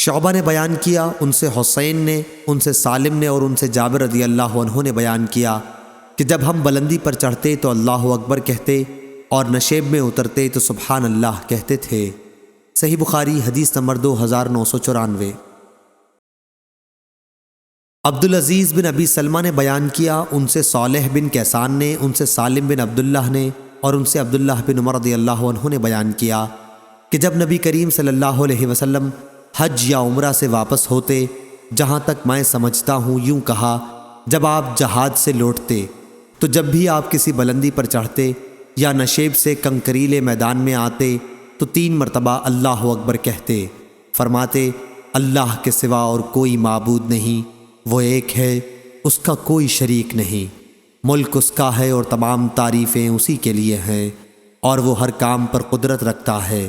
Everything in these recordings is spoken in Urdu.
شعبہ نے بیان کیا، ان سے حسین نے، ان سے سالم نے اور ان سے جابر رضی اللہ عنہ نے بیان کیا کہ جب ہم بلندی پر چڑھتے تو اللہ اکبر کہتے اور نشیب میں اترتے تو سبحان اللہ کہتے تھے۔ صحیح بخاری حدیث نمبر 2994۔ عبدالعزیز بن ابی سلمہ نے بیان کیا، ان سے صالح بن کیسان نے، ان سے سالم بن عبداللہ نے اور ان سے عبداللہ بن عمر رضی اللہ عنہ نے بیان کیا کہ جب نبی کریم صلی اللہ علیہ وسلم حج یا عمرہ سے واپس ہوتے، جہاں تک میں سمجھتا ہوں یوں کہا، جب آپ جہاد سے لوٹتے تو جب بھی آپ کسی بلندی پر چڑھتے یا نشیب سے کنکریلے میدان میں آتے تو 3 مرتبہ اللہ اکبر کہتے، فرماتے اللہ کے سوا اور کوئی معبود نہیں، وہ ایک ہے، اس کا کوئی شریک نہیں، ملک اس کا ہے اور تمام تعریفیں اسی کے لیے ہیں، اور وہ ہر کام پر قدرت رکھتا ہے۔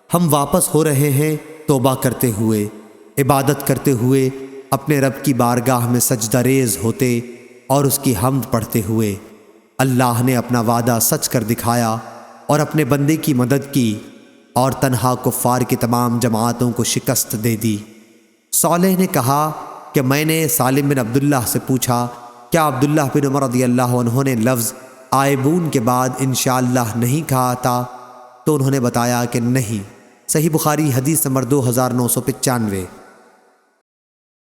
ہم واپس ہو رہے ہیں توبہ کرتے ہوئے، عبادت کرتے ہوئے، اپنے رب کی بارگاہ میں سجدہ ریز ہوتے اور اس کی حمد پڑھتے ہوئے۔ اللہ نے اپنا وعدہ سچ کر دکھایا اور اپنے بندے کی مدد کی اور تنہا کفار کی تمام جماعتوں کو شکست دے دی۔ صالح نے کہا کہ میں نے سالم بن عبداللہ سے پوچھا، کیا عبداللہ بن عمر رضی اللہ عنہ نے لفظ آئبون کے بعد انشاءاللہ نہیں کہا تھا؟ تو انہوں نے بتایا کہ نہیں۔ صحیح بخاری حدیث نمبر 2995۔